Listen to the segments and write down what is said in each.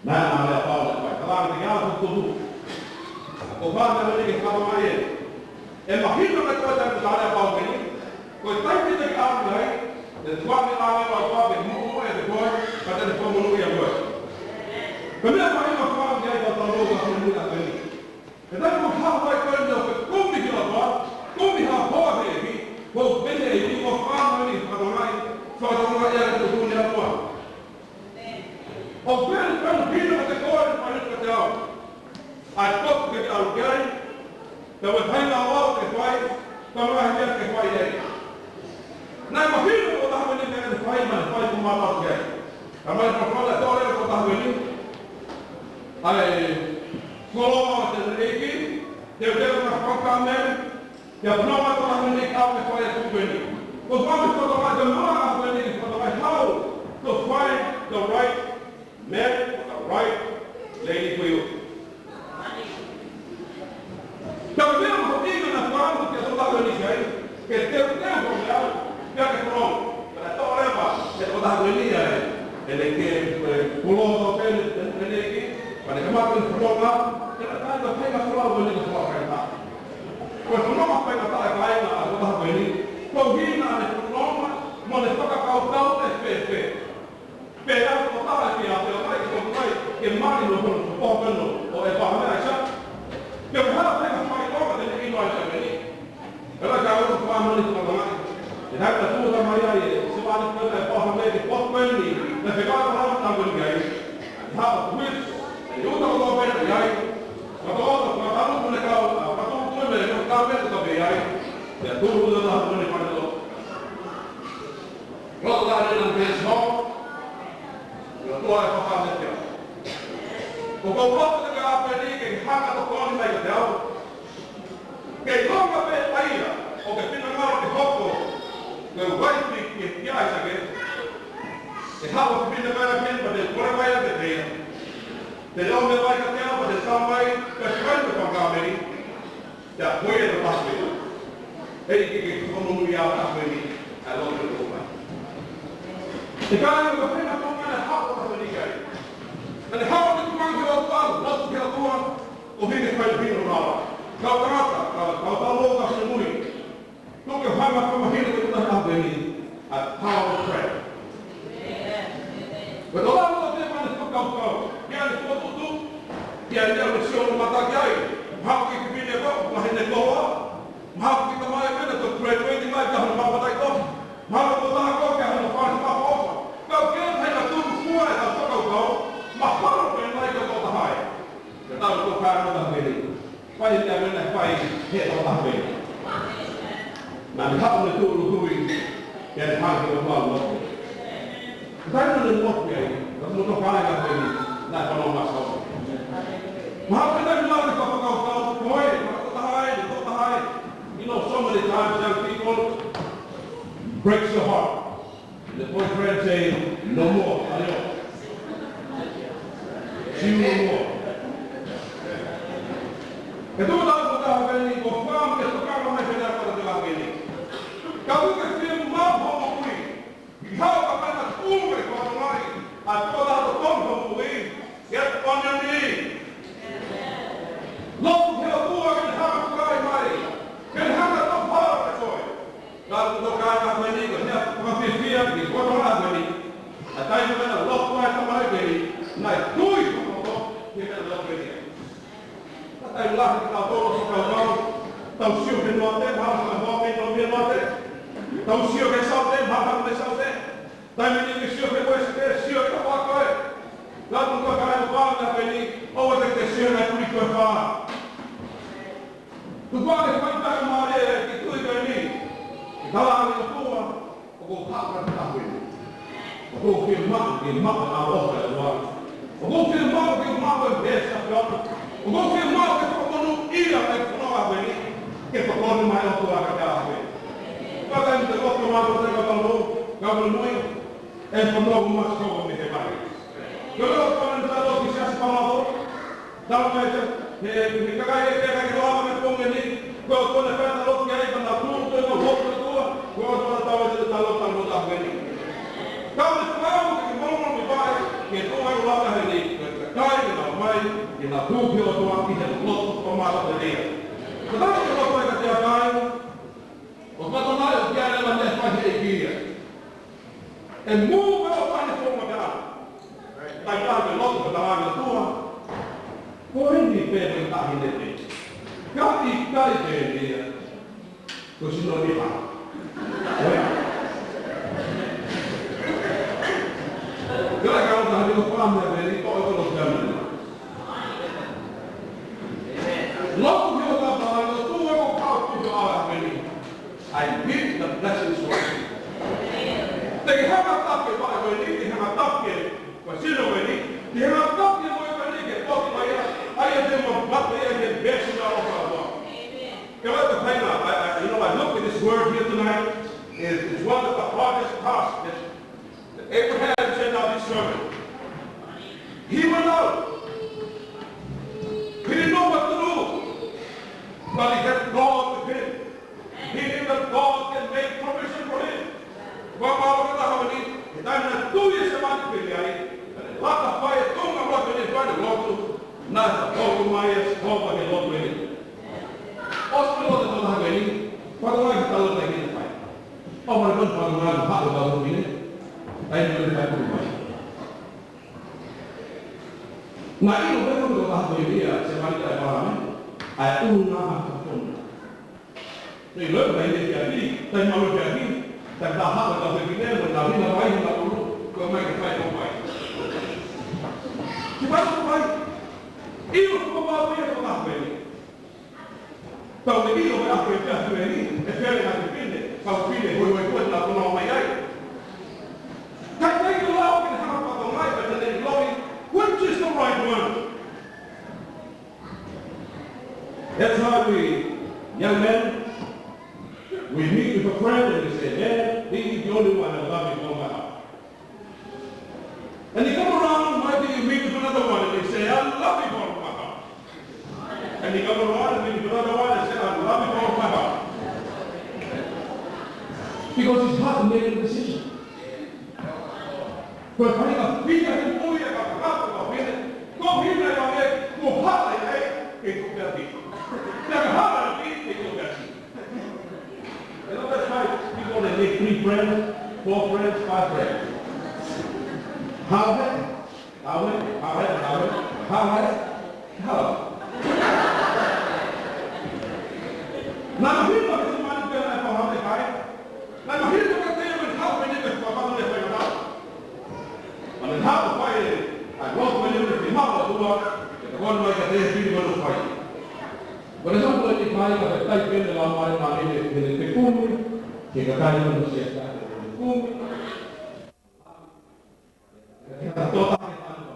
Nah, ada apa? Kalau tinggal tuh, kau faham tak ni kalau macam makin nak kau jangan ada apa ini. Kau tak bisa kau lagi. Dan tuan ni awak awak bermula ada kau, pada kau mula yang kau. Kenapa ini kau dia kau tahu kau mula ini? Kenapa kau faham kau ni kau ni kau ni apa ini? Kau benda ini kau faham ni kalau lain, kalau yang tu ni apa? Of when people at the court and find it down. I spoke to the Algerian, that was hanging out the fight, come around here the fight day. Now my people will have been in the fight and fight for my last day. I'm going to follow the daughter of the winning. I follow on the lady, they were there from Kamen, they have no matter how many out the fight to winning. But one is for the right, the man of winning for the right how to find the right men with the right lady for you. Então, mesmo comigo na forma que eu estou dando isso que tem tempo já, já que pronto, para toda leva, eu estou dando isso ele que pulou no pé, ele aqui, para que mais que pulou lá, ele está indo pegar pulou ele que pulou cá. Pois não vai pegar para lá na estou dando isso, corrida na pulou, mas toca causar o FP. Pegar o total aqui, a teoria que mais no povo ou é para achar. Eu já tenho mais coisa de que nós também. Ela já ouviu falar muito para lá. E daí para tudo a maioria, se vai para o povo meio de pouco bem, na pegada lá está bem aí. Já o juiz, e o doutor bem aí. Para todo, para todo legal, para todo mundo melhor, está bem também aí. É tudo da harmonia para todo. Quando lá ele não fez mal. Eu estou a falar desse ano. O convite que ela pediu que haga do cone vai dar. Que não vai ver aí, o que tem na mão de roubo, que vai ter que acha que haga o que tem na mão de para depois vai a ver. De onde vai que tem para deixar vai que vai para Cameri. Já foi do passo. Ele que como não ia para Cameri, a longe do pai. E cara, eu fui na tomada haga para ninguém. And how did you want to go out? What's the other one? He is quite big now. Kau logo se muito. Não que vai mais como ele que está fazendo a power prayer. Mas lá não tem mais para kau. E aí foi tudo. E aí a missão não mata aí. How que vem agora? Mas ele goa. How que também vem to graduating life que não vai matar então. How que botar agora que não faz uma coisa. Kau querให้tudo fora da sua kau. Mas quando o pai que eu estou aí, eu estava tocando na frente, pai de abrir na pai que eu estou aí, na minha de tudo que é mais que eu falo, sai do limpo aí, nós não tocamos na frente, na economia. Mas quando eu não estou tocando, foi, eu estou aí, you know, so many times young people breaks your heart. The boyfriend say, no more, adios. See you no more. Então nós vamos ver ali, conforme que tocava mais melhor para ter ali. Cada que tem mal como fui, já o papai na curva quando nós a toda a como fui, get on your knee. Logo que eu vou aqui na praia Maria, que ele anda tão fora da coisa. Nós vamos tocar na menina, né? Uma filha que quando nós ali, até eu vendo logo mais também dele, nós dois Até lá que está todo o calão, está o senhor que não tem, vai para a boca e não tem nada. Está o senhor que só tem, vai para deixar o tem. Está o menino que o senhor que vai ser, o senhor que vai fazer. Lá no teu caralho fala na menina, ou vai ter que ser, não é por isso que vai falar. Tu pode contar uma área que tu e para mim, está lá na tua, ou vou falar para estar com ele. Ou vou firmar, a boca do ar. Eu vou firmar que o mal é besta, eu vou firmar que eu não ia para a avenida, que eu não mais não estou a avenida. Cada vez que eu estou tomando o cabelo muito, é para não mais como me reparei. Eu não estou falando que se hace falador, dá uma vez, me caguei, que lá me pongo ali, eu estou na frente da outra, que aí para tudo, eu não vou para tua, eu estou na tabela de tal outra avenida. Então, claro que não me vai, que tu vai e na tuukiotua ihan loppukomata tedia. Mutta tämä on poika tehdä aina. Mutta mä ton ajat jäädellä tehdä vai ei kiinni. En muu voi olla aina suomma täällä. Tai tarvitse loppua aina tuolla. Voi niin perrin tahin eteen. Kaikki kaikkeen tiedä. Kun sinulla on ihan. Kyllä kauttahan niin kuin pahmeja, niin toivottavasti tämmöinen. Loppuun tapaan, jos tuu joku kauppi jo ala meni. I give the blessings for you. Teki hämät takkeen paikoin niitä, hämät takkeen, kun sinun meni, niin hämät takkeen voi olla liike, pohtima ja ajatelma vattu jälkeen bessinä osaltaan. You know, I look at this word here tonight. It's one of the hardest tasks that Abraham sent out his servant. He went out. He didn't know what to do. But he had God with him. He knew that God can make provision for him. Tänne tuli se manipiliai. Latta vai tunga ruotinen toinen luotu. Näistä koulumaijas, koulumaisen luotuinen. Ospilot on vähän meni. Pakolaiset taloutta ei kiinni päin. Oman on pakolaiset halutaan ei ole mitään kulmaa. Nah ini betul betul tahu dia sebab kita paham. Ayat unna tunna. Ini lebih banyak jadi, tapi malu jadi. Tak tahu apa begini, tapi nak baik nak dulu. Kau main baik kau baik. Kita tu baik. Ini kau bawa dia kau tak baik. Tahu ni kau berapa kerja ini? Efek yang dipilih. Kalau pilih, boleh buat nak pulang mayai. Tapi kalau kita harap patong mai, berjalan lori, which is the right one? That's why we, young men, we meet with a friend and we say, Dad, this is the only one that loves me from my heart. And they come around, might be you meet with another one and they say, I love you from my heart. And they come around and meet with another one and say, I love you from my heart. Because it's hard to make a decision. But paling bisa dimulia kau pilih, kau pilih yang lain, kau hal lain itu berarti. Jangan hal lain itu berarti. You know that's right. People they make 3 friends, 4 friends, 5 friends. How? Nah, kita mesti mandi dengan apa hal lain. Nah, kita kata yang hal ini berapa kali berapa. Men här på fajren, att låt mig nu till mamma och då, det var nog att det är fyra minuter fajren. Och det är sånt att det kan jag att det är en av varje man i det bekommer, det kan jag nog se att det är bekommer. Det kan ta tag i allt.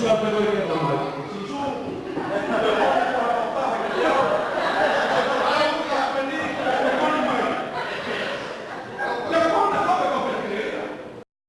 Siapa yang